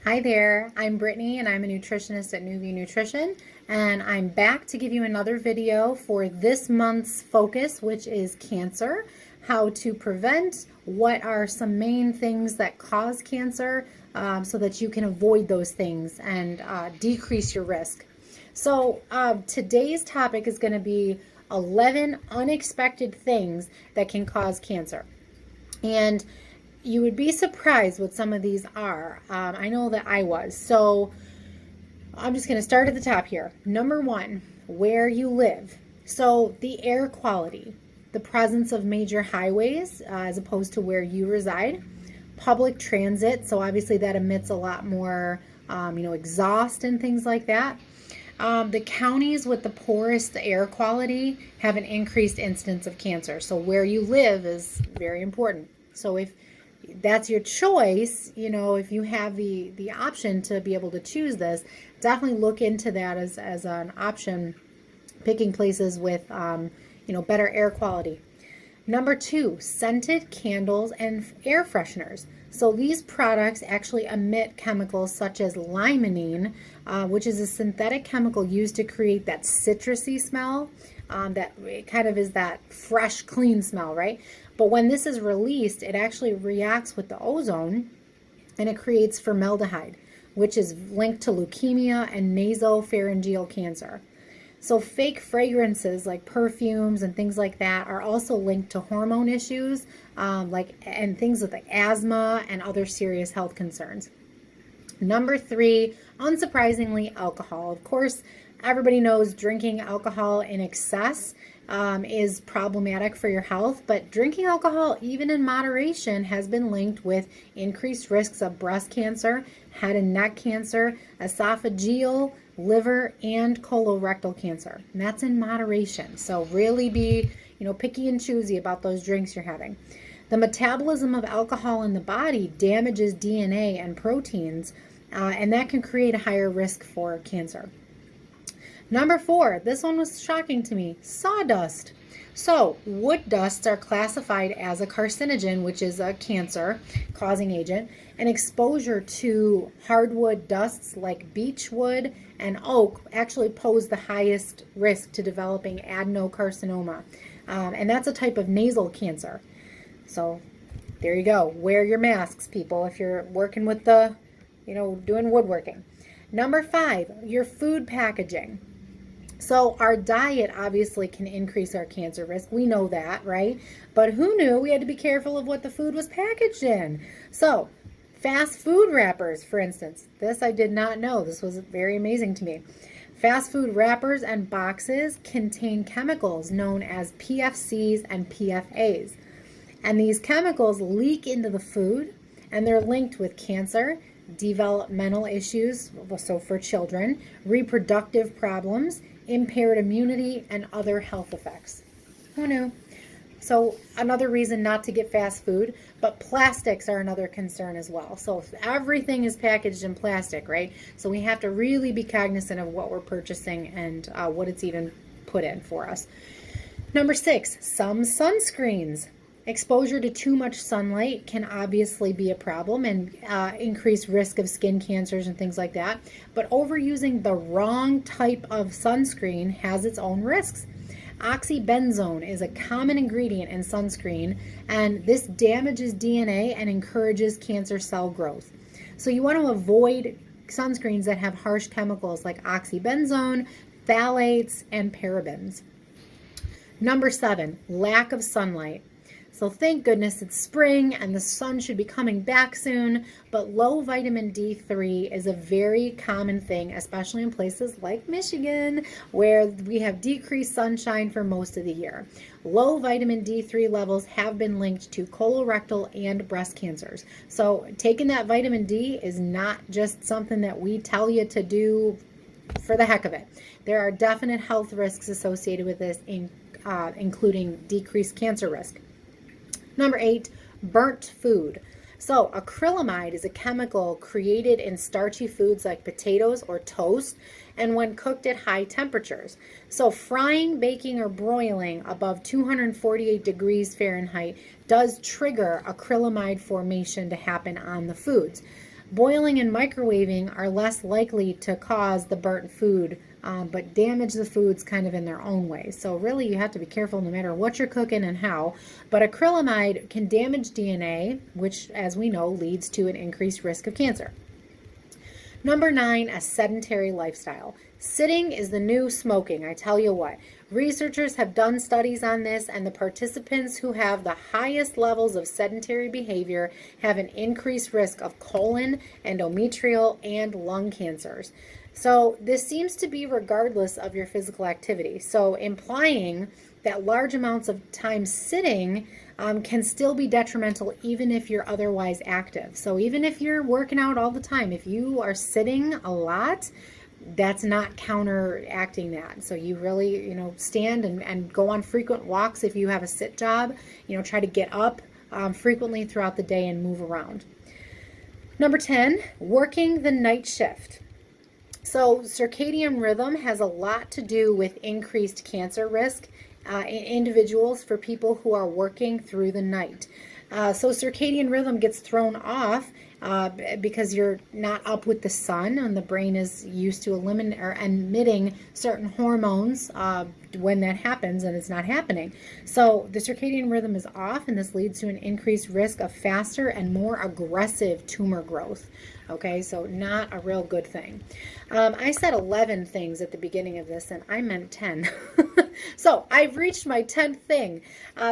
Hi there, I'm Brittany and I'm a nutritionist at Newview Nutrition, and I'm back to give you another video for this month's focus, which is cancer, how to prevent, what are some main things that cause cancer, so that you can avoid those things and decrease your risk. So today's topic is going to be 11 unexpected things that can cause cancer. And you would be surprised what some of these are. I know that I was. So I'm just going to start at the top here. Number one, where you live. So the air quality, the presence of major highways as opposed to where you reside. Public transit, so obviously that emits a lot more exhaust and things like that. The counties with the poorest air quality have an increased incidence of cancer. So where you live is very important. So if that's your choice, if you have the option to be able to choose this, definitely look into that as an option, picking places with better air quality. Number two, scented candles and air fresheners. So these products actually emit chemicals such as limonene, which is a synthetic chemical used to create that citrusy smell. That it kind of is that fresh, clean smell, right? But when this is released, it actually reacts with the ozone and it creates formaldehyde, which is linked to leukemia and nasopharyngeal cancer. So fake fragrances like perfumes and things like that are also linked to hormone issues, and things with like asthma and other serious health concerns. Number three, unsurprisingly, alcohol. Of course, everybody knows drinking alcohol in excess is problematic for your health, but drinking alcohol, even in moderation, has been linked with increased risks of breast cancer, head and neck cancer, esophageal, liver, and colorectal cancer. And that's in moderation. So really be, picky and choosy about those drinks you're having. The metabolism of alcohol in the body damages DNA and proteins, and that can create a higher risk for cancer. Number four, this one was shocking to me, sawdust. So wood dusts are classified as a carcinogen, which is a cancer-causing agent, and exposure to hardwood dusts like beech wood and oak actually pose the highest risk to developing adenocarcinoma, and that's a type of nasal cancer. So there you go. Wear your masks, people, if you're working with doing woodworking. Number five, your food packaging. So our diet obviously can increase our cancer risk. We know that, right? But who knew we had to be careful of what the food was packaged in? So fast food wrappers, for instance. This I did not know. This was very amazing to me. Fast food wrappers and boxes contain chemicals known as PFCs and PFAs. And these chemicals leak into the food, and they're linked with cancer, developmental issues, so for children, reproductive problems, impaired immunity, and other health effects. Who knew? So another reason not to get fast food, but plastics are another concern as well. So everything is packaged in plastic, right? So we have to really be cognizant of what we're purchasing and what it's even put in for us. Number six, some sunscreens. Exposure to too much sunlight can obviously be a problem and increase risk of skin cancers and things like that. But overusing the wrong type of sunscreen has its own risks. Oxybenzone is a common ingredient in sunscreen, and this damages DNA and encourages cancer cell growth. So you want to avoid sunscreens that have harsh chemicals like oxybenzone, phthalates, and parabens. Number seven, lack of sunlight. So thank goodness it's spring and the sun should be coming back soon, but low vitamin D3 is a very common thing, especially in places like Michigan, where we have decreased sunshine for most of the year. Low vitamin D3 levels have been linked to colorectal and breast cancers. So taking that vitamin D is not just something that we tell you to do for the heck of it. There are definite health risks associated with this, including decreased cancer risk. Number eight, burnt food. So acrylamide is a chemical created in starchy foods like potatoes or toast, and when cooked at high temperatures. So frying, baking, or broiling above 248 degrees Fahrenheit does trigger acrylamide formation to happen on the foods. Boiling and microwaving are less likely to cause the burnt food, but damage the foods kind of in their own way. So really you have to be careful no matter what you're cooking and how. But acrylamide can damage DNA, which as we know leads to an increased risk of cancer. Number 9, a sedentary lifestyle. Sitting is the new smoking, I tell you what. Researchers have done studies on this, and the participants who have the highest levels of sedentary behavior have an increased risk of colon, endometrial, and lung cancers. So this seems to be regardless of your physical activity. So implying that large amounts of time sitting can still be detrimental even if you're otherwise active. So even if you're working out all the time, if you are sitting a lot, that's not counteracting that. So you really, stand and go on frequent walks if you have a sit job. Try to get up frequently throughout the day and move around. Number 10, working the night shift. So circadian rhythm has a lot to do with increased cancer risk in individuals for people who are working through the night. So circadian rhythm gets thrown off because you're not up with the sun, and the brain is used to emitting certain hormones when that happens, and it's not happening. So the circadian rhythm is off, and this leads to an increased risk of faster and more aggressive tumor growth. Okay, so not a real good thing. I said 11 things at the beginning of this, and I meant 10. So I've reached my 10th thing.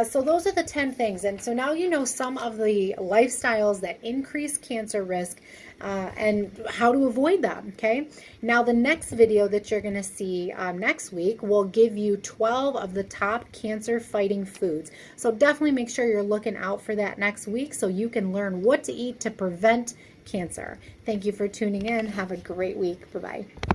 So those are the 10 things. And so now you know some of the lifestyles that increase cancer risk and how to avoid them, okay? Now the next video that you're going to see next week will give you 12 of the top cancer fighting foods. So definitely make sure you're looking out for that next week so you can learn what to eat to prevent cancer. Thank you for tuning in. Have a great week. Bye-bye.